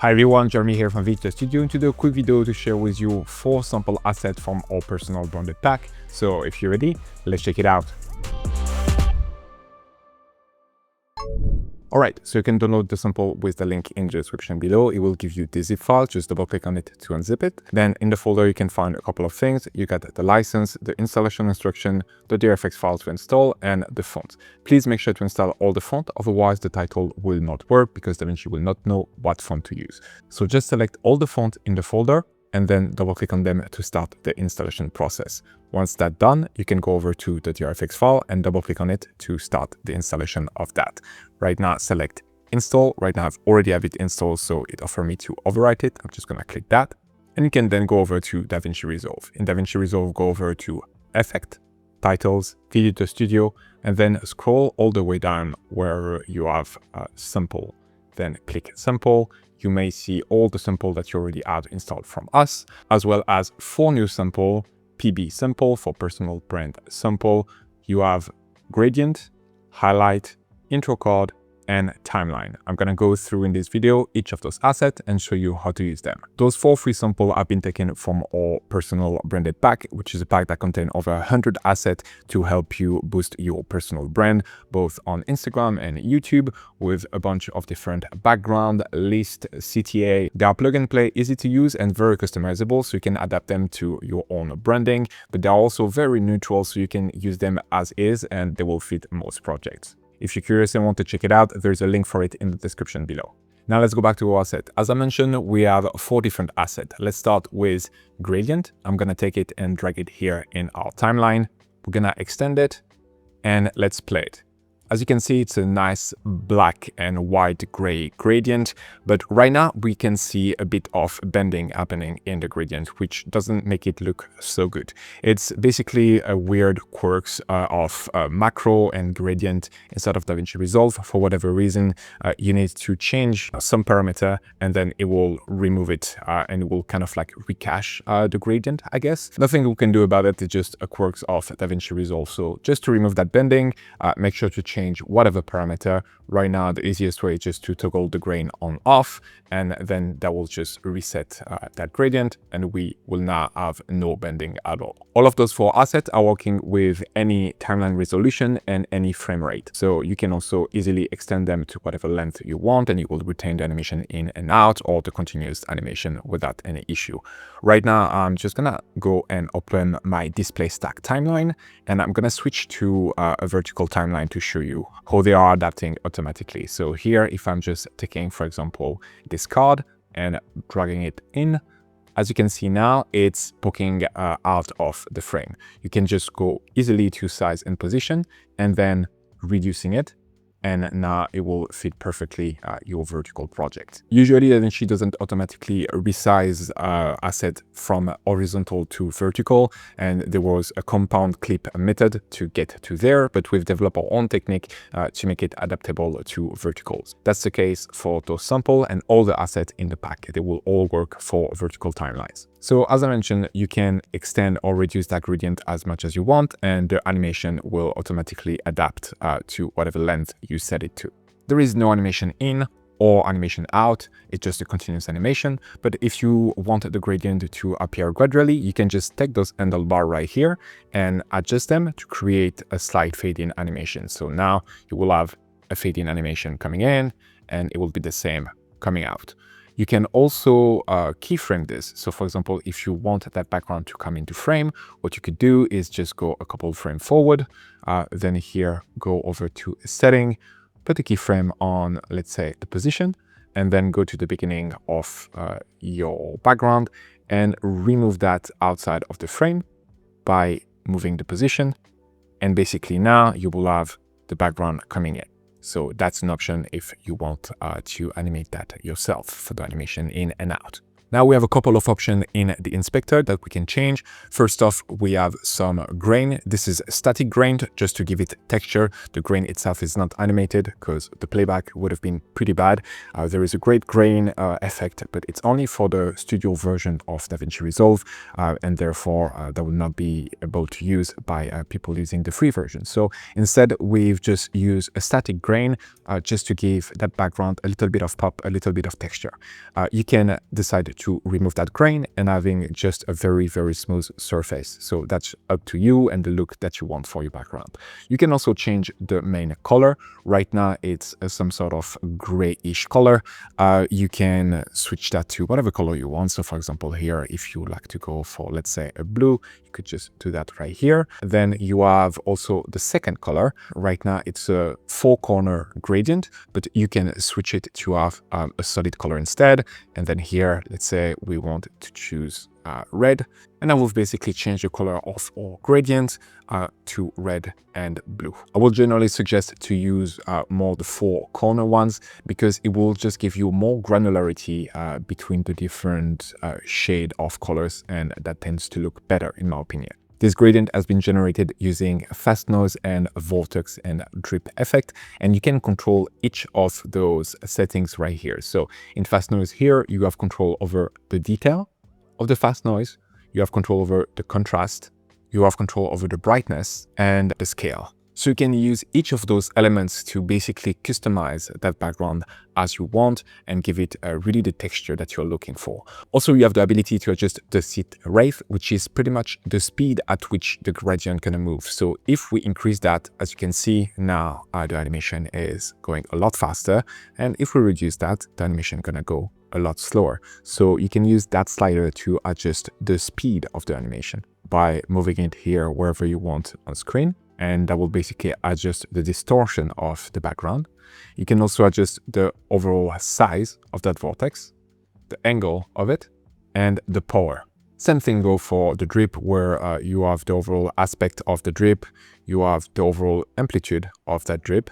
Hi everyone, Jeremy here from Davinci Studio, and today a quick video to share with you 4 sample assets from our personal branded pack. So if you're ready, let's check it out. Alright, so you can download the sample with the link in the description below. It will give you the zip file, just double click on it to unzip it. Then in the folder you can find a couple of things. You got the license, the installation instruction, the DRFX file to install, and the font. Please make sure to install all the font, otherwise the title will not work because Davinci will not know what font to use. So just select all the font in the folder and then double click on them to start the installation process. Once that's done, you can go over to the DRFX file and double click on it to start the installation of that. Right now, select install. Right now, I've already have it installed, so it offers me to overwrite it. I'm just gonna click that. And you can then go over to Davinci Resolve. In Davinci Resolve, go over to Effect, Titles, Video Studio, and then scroll all the way down where you have Sample. Then click Sample. You may see all the sample that you already have installed from us, as well as 4 new sample, PB sample for personal brand sample. You have gradient, highlight, intro card, and timeline. I'm gonna go through in this video each of those assets and show you how to use them. Those 4 free samples have been taken from our personal branded pack, which is a pack that contains over 100 assets to help you boost your personal brand, both on Instagram and YouTube, with a bunch of different background, list, CTA. They are plug and play, easy to use, and very customizable, so you can adapt them to your own branding, but they're also very neutral, so you can use them as is, and they will fit most projects. If you're curious and want to check it out, there's a link for it in the description below. Now let's go back to our asset. As I mentioned, we have 4 different assets. Let's start with gradient. I'm gonna take it and drag it here in our timeline. We're gonna extend it and let's play it. As you can see, it's a nice black and white gray gradient, but right now we can see a bit of bending happening in the gradient, which doesn't make it look so good. It's basically a weird quirks of macro and gradient inside of Davinci Resolve. For whatever reason, you need to change some parameter and then it will remove it and it will kind of like recache the gradient, I guess. Nothing we can do about it, it's just a quirks of Davinci Resolve. So just to remove that bending, make sure to change whatever parameter. Right now, the easiest way is just to toggle the grain on off, and then that will just reset that gradient, and we will now have no bending at all. All of those 4 assets are working with any timeline resolution and any frame rate. So you can also easily extend them to whatever length you want, and you will retain the animation in and out or the continuous animation without any issue. Right now, I'm just gonna go and open my display stack timeline, and I'm gonna switch to a vertical timeline to show you how they are adapting automatically. So here, if I'm just taking, for example, this card and dragging it in, as you can see now, it's poking out of the frame. You can just go easily to size and position and then reducing it. And now it will fit perfectly your vertical project. Usually Davinci doesn't automatically resize asset from horizontal to vertical, and there was a compound clip method to get to there, but we've developed our own technique to make it adaptable to verticals. That's the case for those sample and all the assets in the pack. They will all work for vertical timelines. So as I mentioned, you can extend or reduce that gradient as much as you want, and the animation will automatically adapt to whatever length you set it to. There is no animation in or animation out, it's just a continuous animation. But if you want the gradient to appear gradually, you can just take those handlebar right here and adjust them to create a slight fade-in animation. So now you will have a fade-in animation coming in, and it will be the same coming out. You can also keyframe this. So for example, if you want that background to come into frame, what you could do is just go a couple frames forward, then here go over to setting, put a keyframe on, let's say, the position, and then go to the beginning of your background and remove that outside of the frame by moving the position. And basically now you will have the background coming in. So that's an option if you want to animate that yourself for the animation in and out. Now we have a couple of options in the inspector that we can change. First off, we have some grain. This is static grain just to give it texture. The grain itself is not animated because the playback would have been pretty bad. There is a great grain effect, but it's only for the studio version of Davinci Resolve, and therefore that will not be able to use by people using the free version. So instead, we've just used a static grain just to give that background a little bit of pop, a little bit of texture. You can decide to remove that grain and having just a very, very smooth surface. So that's up to you and the look that you want for your background. You can also change the main color. Right now, it's some sort of grayish color. You can switch that to whatever color you want. So for example, here, if you like to go for, let's say, a blue, you could just do that right here. Then you have also the second color. Right now, it's a 4-corner gradient, but you can switch it to have a solid color instead. And then here, let's say we want to choose red, and I will basically change the color of our gradient to red and blue. I will generally suggest to use more the 4-corner ones because it will just give you more granularity between the different shade of colors, and that tends to look better in my opinion. This gradient has been generated using fast noise and vortex and drip effect, and you can control each of those settings right here. So in fast noise here, you have control over the detail of the fast noise, you have control over the contrast, you have control over the brightness and the scale. So you can use each of those elements to basically customize that background as you want and give it really the texture that you're looking for. Also, you have the ability to adjust the seed rate, which is pretty much the speed at which the gradient gonna move. So if we increase that, as you can see now, the animation is going a lot faster. And if we reduce that, the animation gonna go a lot slower. So you can use that slider to adjust the speed of the animation by moving it here wherever you want on screen. And that will basically adjust the distortion of the background. You can also adjust the overall size of that vortex, the angle of it, and the power. Same thing go for the drip, where you have the overall aspect of the drip, you have the overall amplitude of that drip,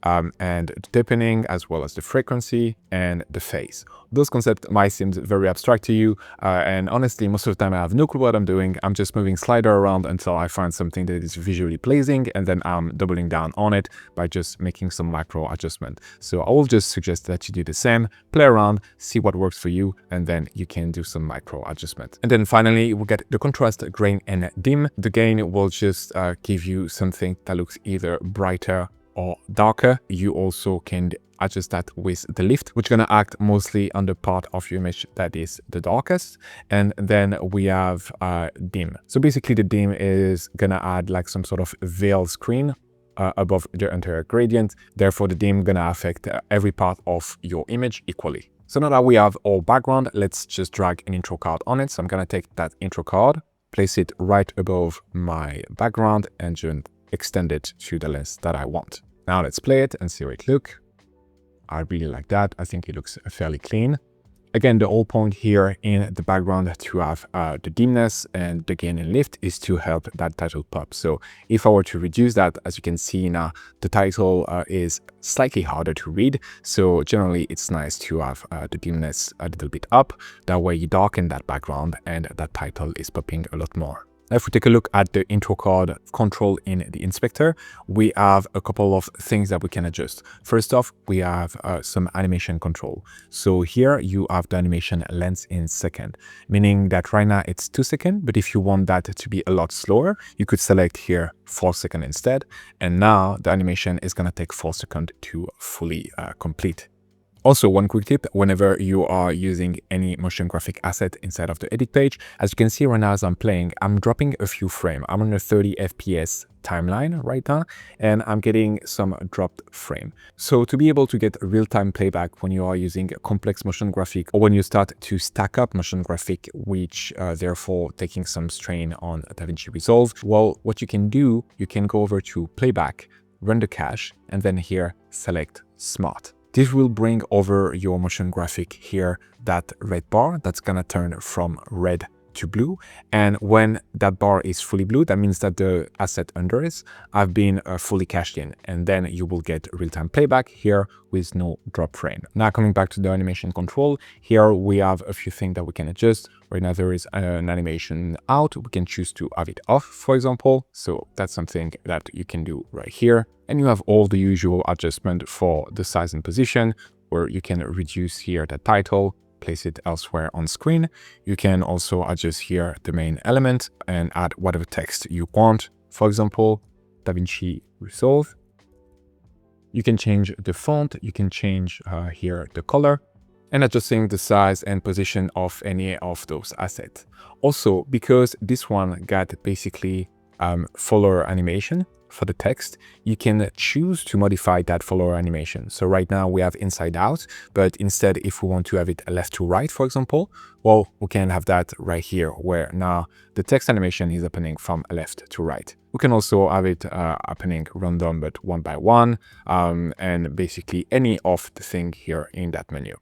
and the deepening, as well as the frequency and the phase. Those concepts might seem very abstract to you, and honestly, most of the time I have no clue what I'm doing. I'm just moving slider around until I find something that is visually pleasing, and then I'm doubling down on it by just making some macro adjustment. So I will just suggest that you do the same, play around, see what works for you, and then you can do some micro adjustment. And then finally, we'll get the contrast, grain, and dim. The gain will just give you something that looks either brighter or darker. You also can adjust that with the lift, which is going to act mostly on the part of your image that is the darkest. And then we have dim. So basically the dim is going to add like some sort of veil screen above the entire gradient. Therefore, the dim going to affect every part of your image equally. So now that we have our background, let's just drag an intro card on it. So I'm going to take that intro card, place it right above my background, and just extend it to the length that I want. Now let's play it and see how it looks. I really like that. I think it looks fairly clean. Again, the whole point here in the background to have the dimness and the gain and lift is to help that title pop. So if I were to reduce that, as you can see now, the title is slightly harder to read. So generally, it's nice to have the dimness a little bit up. That way you darken that background and that title is popping a lot more. If we take a look at the intro card control in the inspector, we have a couple of things that we can adjust. First off, we have some animation control. So here you have the animation length in second, meaning that right now it's 2 seconds, but if you want that to be a lot slower, you could select here 4 seconds instead. And now the animation is going to take 4 seconds to fully complete. Also, one quick tip, whenever you are using any motion graphic asset inside of the edit page, as you can see right now as I'm playing, I'm dropping a few frames. I'm on a 30 FPS timeline right now, and I'm getting some dropped frame. So to be able to get real-time playback when you are using a complex motion graphic, or when you start to stack up motion graphic, which therefore taking some strain on Davinci Resolve, well, what you can do, you can go over to playback, run the cache, and then here select smart. This will bring over your motion graphic here that red bar that's gonna turn from red to blue. And when that bar is fully blue, that means that the asset under it have been fully cached in. And then you will get real-time playback here with no drop frame. Now coming back to the animation control, here we have a few things that we can adjust. Right now there is an animation out. We can choose to have it off, for example. So that's something that you can do right here. And you have all the usual adjustment for the size and position, where you can reduce here the title, place it elsewhere on screen. You can also adjust here the main element and add whatever text you want. For example, Davinci Resolve. You can change the font, you can change here the color, and adjusting the size and position of any of those assets. Also, because this one got basically follower animation for the text, you can choose to modify that follower animation. So right now we have inside out, but instead if we want to have it left to right, for example, well, we can have that right here, where now the text animation is happening from left to right. We can also have it happening random, but one by one, and basically any of the thing here in that menu.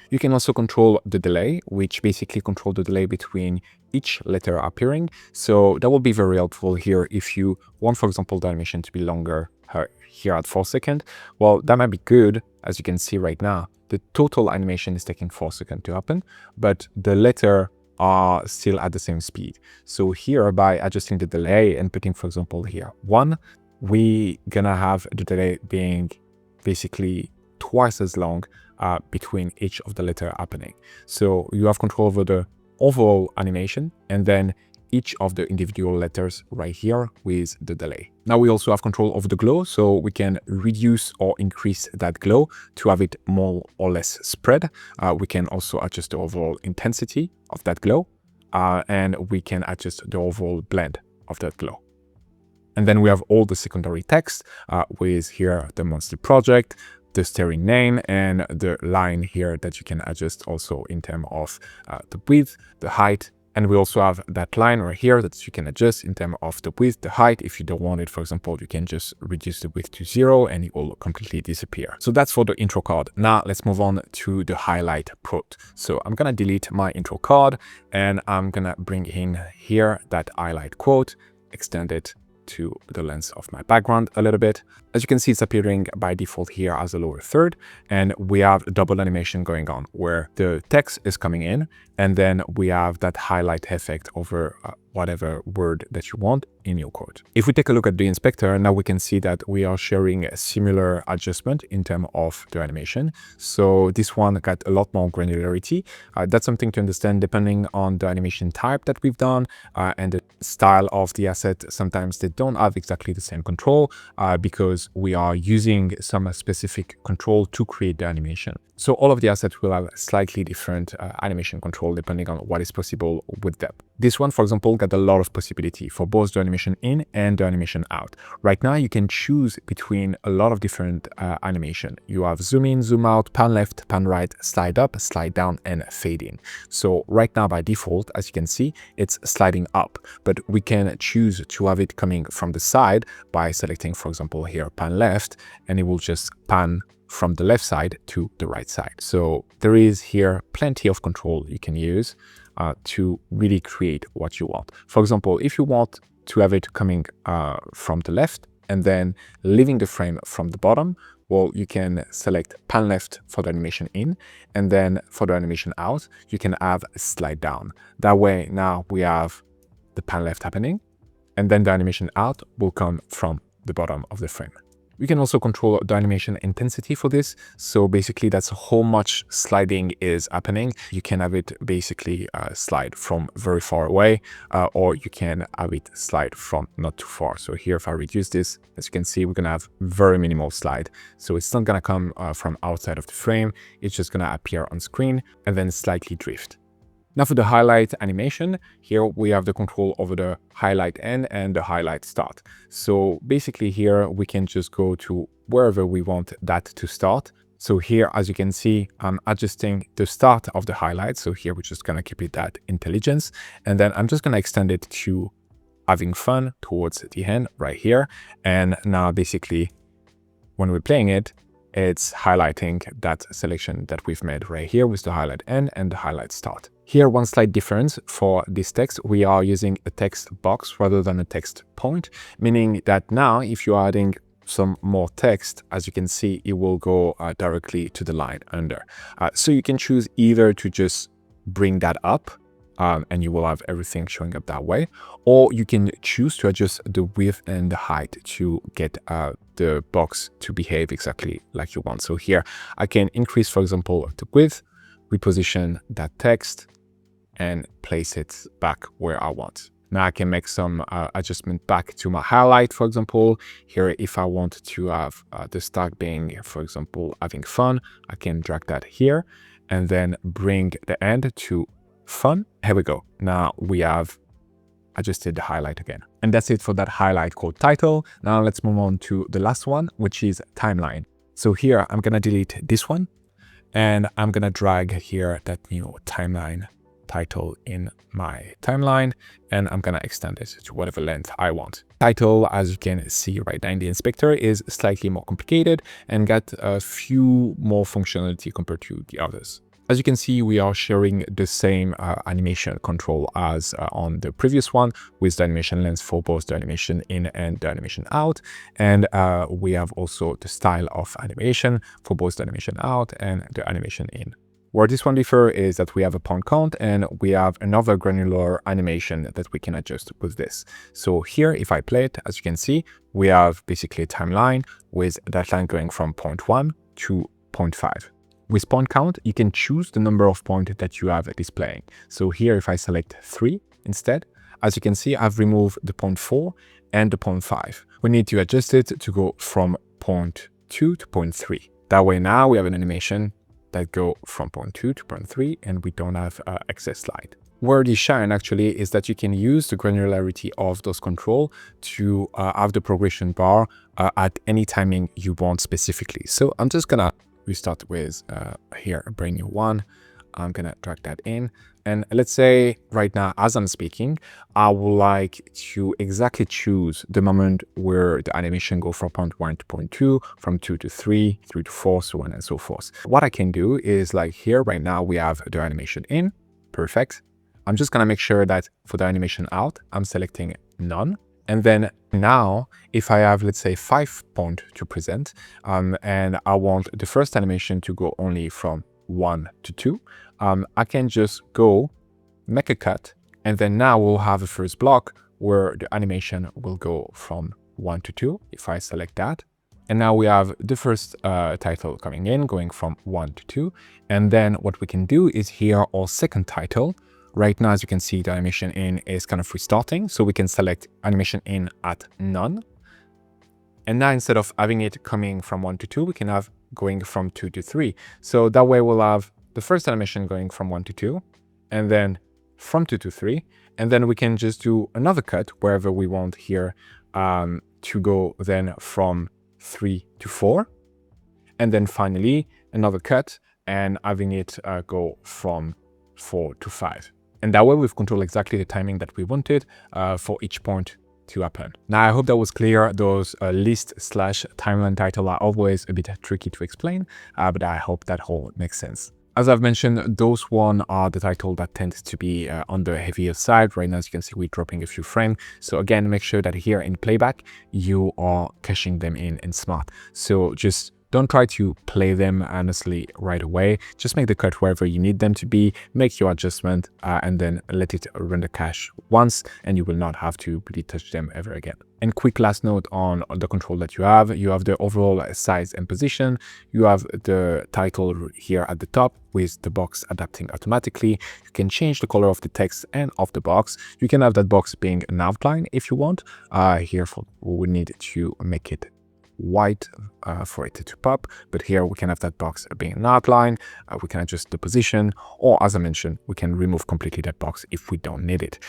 You can also control the delay, which basically control the delay between each letter appearing. So that will be very helpful here if you want, for example, the animation to be longer here at 4 seconds. Well, that might be good. As you can see right now, the total animation is taking 4 seconds to happen, but the letter are still at the same speed. So here, by adjusting the delay and putting, for example, here 1, we gonna have the delay being basically twice as long between each of the letter happening. So you have control over the overall animation and then each of the individual letters right here with the delay. Now we also have control over the glow, so we can reduce or increase that glow to have it more or less spread. We can also adjust the overall intensity of that glow, and we can adjust the overall blend of that glow. And then we have all the secondary text with here the monthly project, the steering name, and the line here that you can adjust also in terms of the width, the height. And we also have that line right here that you can adjust in terms of the width, the height. If you don't want it, for example, you can just reduce the width to 0 and it will completely disappear. So that's for the intro card. Now let's move on to the highlight prompt. So I'm gonna delete my intro card and I'm gonna bring in here that highlight quote, extend it to the length of my background a little bit. As you can see, it's appearing by default here as a lower third, and we have a double animation going on where the text is coming in and then we have that highlight effect over whatever word that you want in your quote. If we take a look at the inspector, now we can see that we are sharing a similar adjustment in terms of the animation. So this one got a lot more granularity. That's something to understand depending on the animation type that we've done and the style of the asset. Sometimes they don't have exactly the same control because we are using some specific control to create the animation. So all of the assets will have slightly different animation control depending on what is possible with them. This one, for example, got a lot of possibility for both the animation in and the animation out. Right now, you can choose between a lot of different animation. You have zoom in, zoom out, pan left, pan right, slide up, slide down, and fade in. So right now, by default, as you can see, it's sliding up, but we can choose to have it coming from the side by selecting, for example, here, pan left, and it will just pan from the left side to the right side. So there is here plenty of control you can use to really create what you want. For example, if you want to have it coming from the left and then leaving the frame from the bottom, well, you can select pan left for the animation in, and then for the animation out, you can have a slide down. That way, now we have the pan left happening, and then the animation out will come from the bottom of the frame. We can also control the animation intensity for this. So basically that's how much sliding is happening. You can have it basically slide from very far away, or you can have it slide from not too far. So here, if I reduce this, as you can see, we're gonna have very minimal slide. So it's not gonna come from outside of the frame. It's just gonna appear on screen and then slightly drift. Now for the highlight animation, here we have the control over the highlight end and the highlight start. So basically here we can just go to wherever we want that to start. So here, as you can see, I'm adjusting the start of the highlight. So here we're just gonna keep it at intelligence. And then I'm just gonna extend it to having fun towards the end right here. And now basically when we're playing it, it's highlighting that selection that we've made right here with the highlight end and the highlight start. Here, one slight difference for this text, we are using a text box rather than a text point, meaning that now if you're adding some more text, as you can see, it will go directly to the line under. So you can choose either to just bring that up and you will have everything showing up that way, or you can choose to adjust the width and the height to get the box to behave exactly like you want. So here I can increase, for example, the width, reposition that text, and place it back where I want. Now I can make some adjustment back to my highlight, for example. Here, if I want to have the start being, for example, having fun, I can drag that here and then bring the end to fun. Here we go. Now we have adjusted the highlight again. And that's it for that highlight called title. Now let's move on to the last one, which is timeline. So here I'm going to delete this one and I'm going to drag here that new timeline title in my timeline, and I'm going to extend it to whatever length I want. Title, as you can see right now in the inspector, is slightly more complicated and got a few more functionality compared to the others. As you can see, we are sharing the same animation control as on the previous one, with the animation length for both the animation in and the animation out. And we have also the style of animation for both the animation out and the animation in. Where this one differs is that we have a point count and we have another granular animation that we can adjust with this. So here, if I play it, as you can see, we have basically a timeline with that line going from point 1 to point 5. With point count, you can choose the number of points that you have displaying. So here, if I select 3 instead, as you can see, I've removed the point 4 and the point 5. We need to adjust it to go from point 2 to point 3. That way now we have an animation that go from point 2 to point 3 and we don't have excess light. Where these shine actually is that you can use the granularity of those control to have the progression bar at any timing you want specifically. So I'm just gonna restart with here a brand new one. I'm gonna drag that in, and let's say right now as I'm speaking, I would like to exactly choose the moment where the animation go from point 1 to point 2, from 2 to 3, 3 to 4, so on and so forth. What I can do is, like here right now we have the animation in, perfect. I'm just gonna make sure that for the animation out, I'm selecting none. And then now, if I have, let's say, 5 points to present, and I want the first animation to go only from 1 to 2, I can just go make a cut, and then now we'll have a first block where the animation will go from 1 to 2, if I select that. And now we have the first title coming in, going from 1 to 2. And then what we can do is here our second title. Right now, as you can see, the animation in is kind of restarting. So we can select animation in at none. And now instead of having it coming from 1 to 2, we can have going from 2 to 3. So that way we'll have the first animation going from 1 to 2, and then from 2 to 3. And then we can just do another cut wherever we want here to go then from 3 to 4. And then finally, another cut and having it go from 4 to 5. And that way we've controlled exactly the timing that we wanted for each point to happen. Now, I hope that was clear. Those list / timeline title are always a bit tricky to explain, but I hope that all makes sense. As I've mentioned, those one are the title that tends to be on the heavier side. Right now, as you can see, we're dropping a few frames. So again, make sure that here in playback, you are caching them in smart. So just don't try to play them honestly right away. Just make the cut wherever you need them to be, make your adjustment, and then let it render cache once, and you will not have to really touch them ever again. And quick last note on the control that you have the overall size and position, you have the title here at the top with the box adapting automatically. You can change the color of the text and of the box. You can have that box being an outline if you want. Here we need to make it white for it to pop, but here we can have that box being an outline. We can adjust the position, or as I mentioned, we can remove completely that box if we don't need it.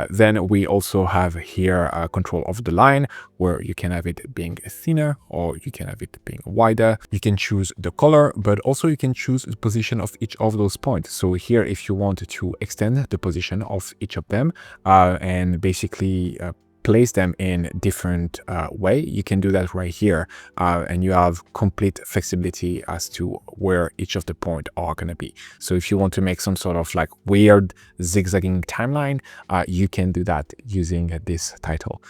Then we also have here control of the line, where you can have it being thinner or you can have it being wider. You can choose the color, but also you can choose the position of each of those points. So here, if you want to extend the position of each of them and basically place them in different way, you can do that right here, and you have complete flexibility as to where each of the points are going to be. So if you want to make some sort of like weird zigzagging timeline, you can do that using this title.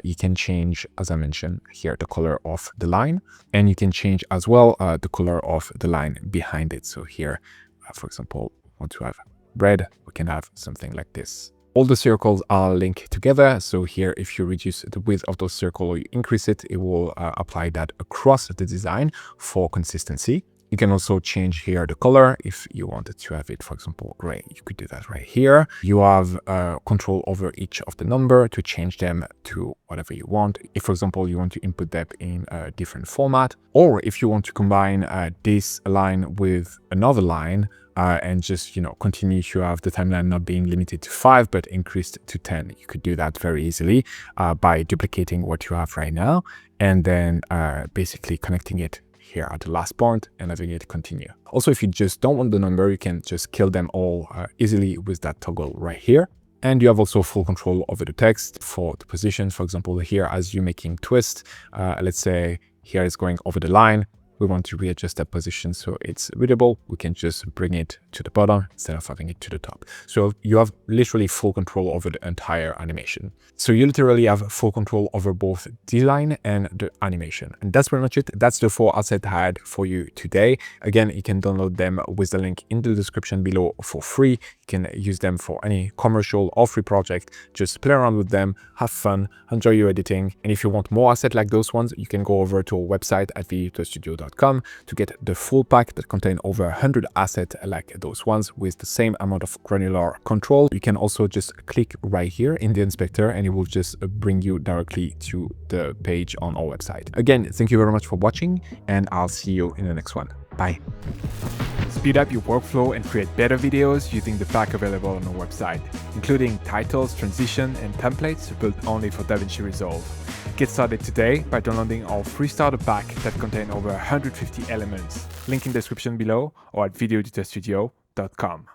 You can change, as I mentioned here, the color of the line, and you can change as well the color of the line behind it. So here, for example, want to have red, we can have something like this. All the circles are linked together. So here, if you reduce the width of those circles or you increase it, it will apply that across the design for consistency. You can also change here the color. If you wanted to have it, for example, gray, you could do that right here. You have control over each of the number to change them to whatever you want. If, for example, you want to input them in a different format, or if you want to combine this line with another line, and just, you know, continue to have the timeline not being limited to 5, but increased to 10. You could do that very easily by duplicating what you have right now, and then basically connecting it here at the last point and having it continue. Also, if you just don't want the number, you can just kill them all easily with that toggle right here. And you have also full control over the text for the position. For example, here, as you're making twist, let's say here it's going over the line. We want to readjust that position so it's readable. We can just bring it to the bottom instead of having it to the top. So you have literally full control over the entire animation. So you literally have full control over both design and the animation. And that's pretty much it. That's the 4 assets I had for you today. Again, you can download them with the link in the description below for free. You can use them for any commercial or free project. Just play around with them, have fun, enjoy your editing. And if you want more assets like those ones, you can go over to our website at VDtutorial.com to get the full pack that contain over 100 assets like those ones with the same amount of granular control. You can also just click right here in the inspector and it will just bring you directly to the page on our website. Again, thank you very much for watching, and I'll see you in the next one. Bye. Speed up your workflow and create better videos using the pack available on our website, including titles, transition, and templates built only for Davinci Resolve. Get started today by downloading our free starter pack that contains over 150 elements. Link in the description below or at VDtutorial.com.